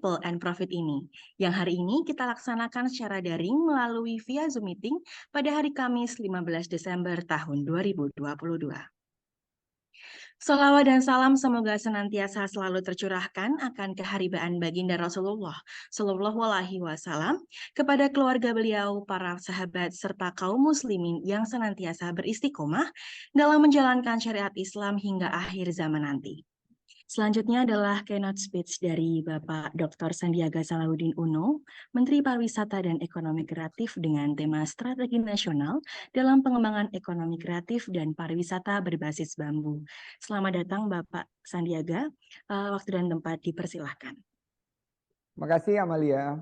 People and Profit ini, yang hari ini kita laksanakan secara daring melalui via Zoom Meeting pada hari Kamis 15 Desember tahun 2022. Salawat dan salam semoga senantiasa selalu tercurahkan akan keharibaan baginda Rasulullah Shallallahu Alaihi Wasallam kepada keluarga beliau, para sahabat serta kaum muslimin yang senantiasa beristiqomah dalam menjalankan syariat Islam hingga akhir zaman nanti. Selanjutnya adalah keynote speech dari Bapak Dr. Sandiaga Salahuddin Uno, Menteri Pariwisata dan Ekonomi Kreatif dengan tema Strategi Nasional dalam Pengembangan Ekonomi Kreatif dan Pariwisata Berbasis Bambu. Selamat datang Bapak Sandiaga, waktu dan tempat dipersilahkan. Terima kasih Amalia.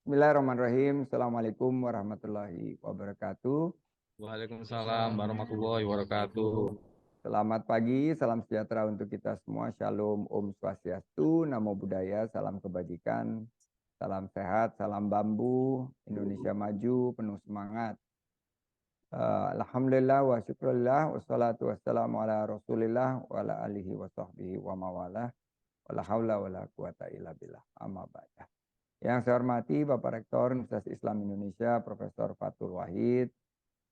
Bismillahirrahmanirrahim. Assalamualaikum warahmatullahi wabarakatuh. Waalaikumsalam warahmatullahi wabarakatuh. Selamat pagi, salam sejahtera untuk kita semua. Shalom, Om Swastiastu, Namo Buddhaya, salam kebajikan, salam sehat, salam bambu, Indonesia maju, penuh semangat. Alhamdulillah wa syukurillah, wassalatu wassalamu ala rasulillah, wa ala alihi wa sahbihi wa mawalah, wa la hawla wa la quwata illa billah, amma ba'dah. Yang saya hormati Bapak Rektor Universitas Islam Indonesia, Profesor Fathul Wahid.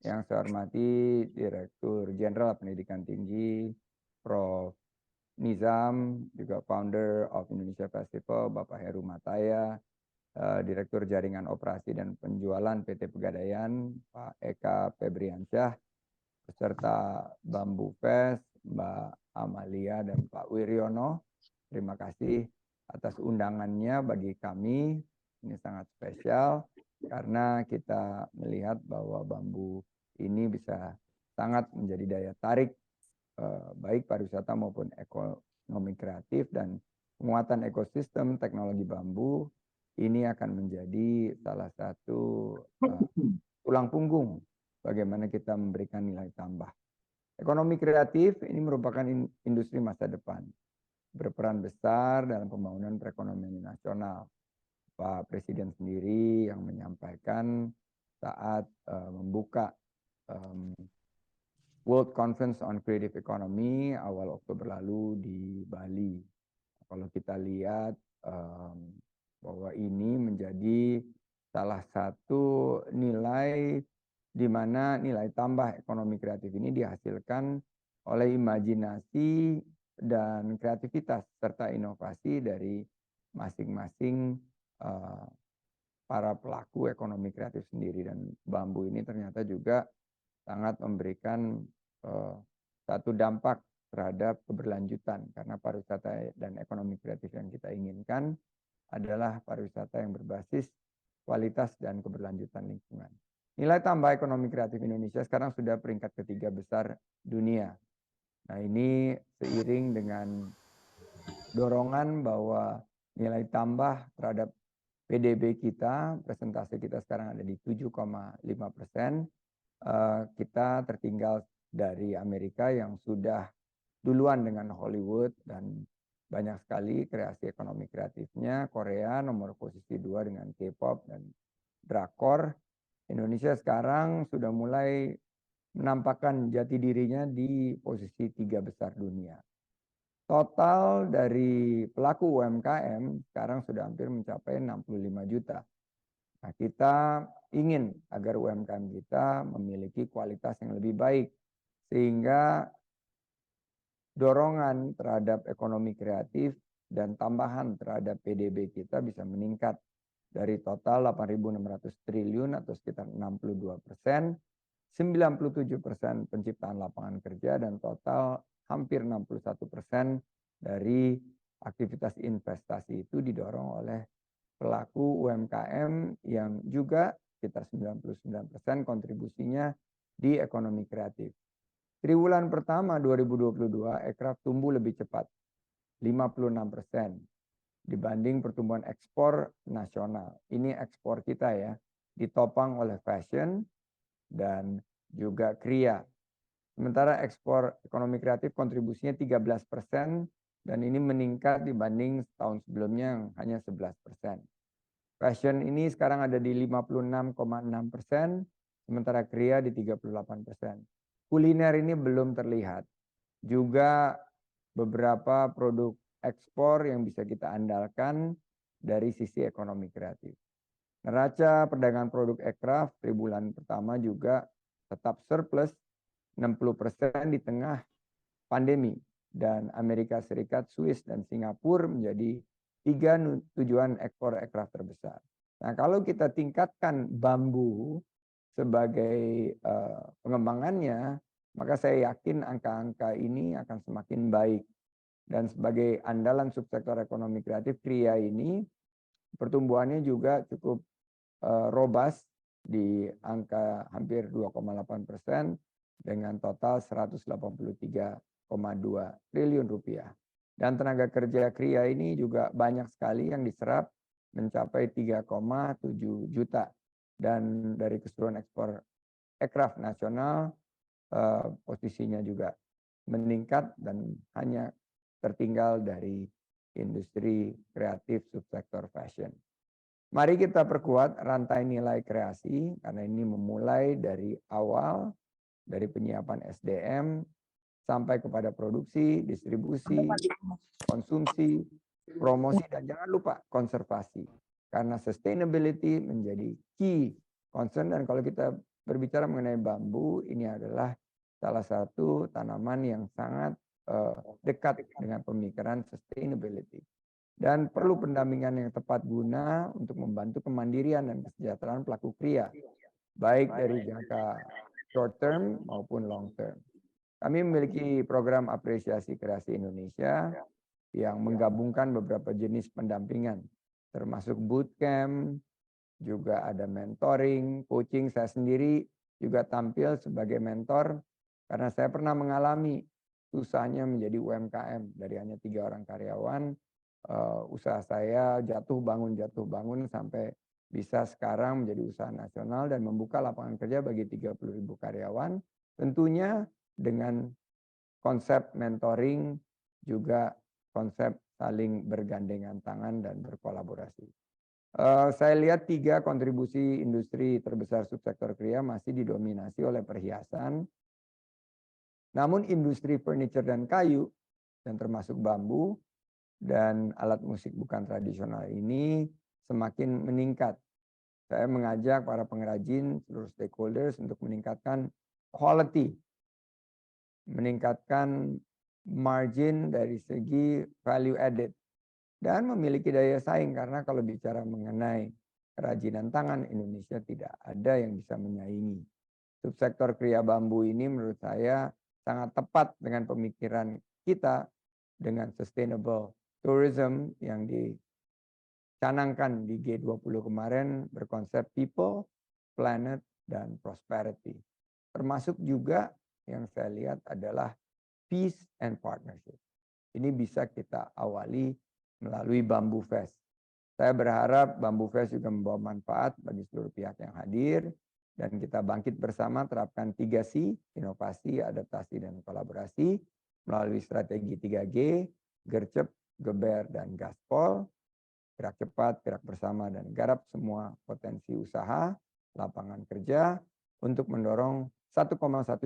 Yang saya hormati Direktur Jenderal Pendidikan Tinggi, Prof. Nizam, juga Founder of Indonesia Festival, Bapak Heru Mataya, Direktur Jaringan Operasi dan Penjualan PT Pegadaian, Pak Eka Febriansyah, beserta Bambu Fest, Mbak Amalia dan Pak Wiryono. Terima kasih atas undangannya bagi kami. Ini sangat spesial karena kita melihat bahwa bambu ini bisa sangat menjadi daya tarik baik pariwisata maupun ekonomi kreatif, dan penguatan ekosistem teknologi bambu ini akan menjadi salah satu tulang punggung bagaimana kita memberikan nilai tambah. Ekonomi kreatif ini merupakan industri masa depan, berperan besar dalam pembangunan perekonomian nasional. Pak Presiden sendiri yang menyampaikan saat membuka World Conference on Creative Economy awal Oktober lalu di Bali. Kalau kita lihat bahwa ini menjadi salah satu nilai di mana nilai tambah ekonomi kreatif ini dihasilkan oleh imajinasi dan kreativitas serta inovasi dari masing-masing para pelaku ekonomi kreatif sendiri. Dan bambu ini ternyata juga sangat memberikan satu dampak terhadap keberlanjutan, karena pariwisata dan ekonomi kreatif yang kita inginkan adalah pariwisata yang berbasis kualitas dan keberlanjutan lingkungan. Nilai tambah ekonomi kreatif Indonesia sekarang sudah peringkat ketiga besar dunia. Nah, ini seiring dengan dorongan bahwa nilai tambah terhadap PDB kita, presentasi kita sekarang ada di 7,5%. Kita tertinggal dari Amerika yang sudah duluan dengan Hollywood dan banyak sekali kreasi ekonomi kreatifnya. Korea nomor posisi 2 dengan K-pop dan drakor. Indonesia sekarang sudah mulai menampakkan jati dirinya di posisi 3 besar dunia. Total dari pelaku UMKM sekarang sudah hampir mencapai 65 juta. Nah, kita ingin agar UMKM kita memiliki kualitas yang lebih baik, sehingga dorongan terhadap ekonomi kreatif dan tambahan terhadap PDB kita bisa meningkat dari total 8.600 triliun atau sekitar 62%, 97% penciptaan lapangan kerja, dan total hampir 61% dari aktivitas investasi itu didorong oleh pelaku UMKM yang juga sekitar 99% kontribusinya di ekonomi kreatif. Triwulan pertama 2022 Ekraf tumbuh lebih cepat, 56% dibanding pertumbuhan ekspor nasional. Ini ekspor kita ya, ditopang oleh fashion dan juga kriya. Sementara ekspor ekonomi kreatif kontribusinya 13% dan ini meningkat dibanding tahun sebelumnya yang hanya 11%. Fashion ini sekarang ada di 56,6%, sementara kriya di 38%. Kuliner ini belum terlihat. Juga beberapa produk ekspor yang bisa kita andalkan dari sisi ekonomi kreatif. Neraca perdagangan produk ekraf triwulan pertama juga tetap surplus 60% di tengah pandemi, dan Amerika Serikat, Swiss, dan Singapura menjadi 3 tujuan ekspor ekraf terbesar. Nah, kalau kita tingkatkan bambu sebagai pengembangannya, maka saya yakin angka-angka ini akan semakin baik. Dan sebagai andalan subsektor ekonomi kreatif, Kria ini pertumbuhannya juga cukup robust di angka hampir 2,8% dengan total 183,2 triliun rupiah. Dan tenaga kerja Kria ini juga banyak sekali yang diserap mencapai 3,7 juta. Dan dari keseluruhan ekspor ekraf nasional posisinya juga meningkat dan hanya tertinggal dari industri kreatif subsektor fashion. Mari kita perkuat rantai nilai kreasi karena ini memulai dari awal, dari penyiapan SDM sampai kepada produksi, distribusi, konsumsi, promosi, dan jangan lupa konservasi. Karena sustainability menjadi key concern, dan kalau kita berbicara mengenai bambu, ini adalah salah satu tanaman yang sangat dekat dengan pemikiran sustainability. Dan perlu pendampingan yang tepat guna untuk membantu kemandirian dan kesejahteraan pelaku Kria, baik dari jangka short term maupun long term. Kami memiliki program apresiasi kreasi Indonesia yang menggabungkan beberapa jenis pendampingan, termasuk bootcamp, juga ada mentoring, coaching. Saya sendiri juga tampil sebagai mentor karena saya pernah mengalami susahnya menjadi UMKM. Dari hanya 3 orang karyawan, usaha saya jatuh bangun sampai bisa sekarang menjadi usaha nasional dan membuka lapangan kerja bagi 30.000 karyawan. Tentunya dengan konsep mentoring, juga konsep saling bergandengan tangan dan berkolaborasi. Saya lihat 3 kontribusi industri terbesar subsektor Kria masih didominasi oleh perhiasan. Namun industri furniture dan kayu, dan termasuk bambu dan alat musik bukan tradisional ini semakin meningkat. Saya mengajak para pengrajin, seluruh stakeholders untuk meningkatkan quality, meningkatkan margin dari segi value added, dan memiliki daya saing, karena kalau bicara mengenai kerajinan tangan, Indonesia tidak ada yang bisa menyaingi. Subsektor Kria bambu ini menurut saya sangat tepat dengan pemikiran kita dengan sustainable tourism yang dicanangkan di G20 kemarin berkonsep people, planet, dan prosperity. Termasuk juga yang saya lihat adalah peace and partnership. Ini bisa kita awali melalui Bambu Fest. Saya berharap Bambu Fest juga membawa manfaat bagi seluruh pihak yang hadir, dan kita bangkit bersama terapkan 3C, inovasi, adaptasi, dan kolaborasi melalui strategi 3G, gercep, geber, dan gaspol, gerak cepat, gerak bersama, dan garap semua potensi usaha, lapangan kerja untuk mendorong 1,1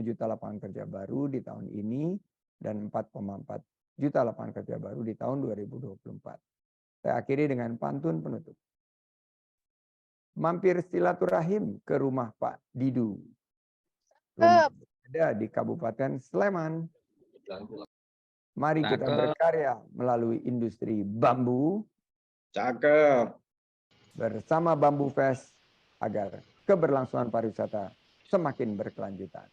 juta lapangan kerja baru di tahun ini dan 4,4 juta lapangan kerja baru di tahun 2024. Saya akhiri dengan pantun penutup. Mampir silaturahim ke rumah Pak Didu. Rumah ada di Kabupaten Sleman. Mari kita berkarya melalui industri bambu. Cakep. Bersama Bambu Fest agar keberlangsungan pariwisata semakin berkelanjutan.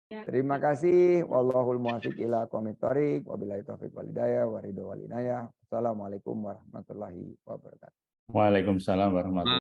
Terima kasih. Wallahul muwaffiq ila aqwamit thoriq. Wabillahi taufiq wal hidayah wa ridho wal inayah. Assalamualaikum warahmatullahi wabarakatuh. Waalaikumsalam warahmatullahi wabarakatuh.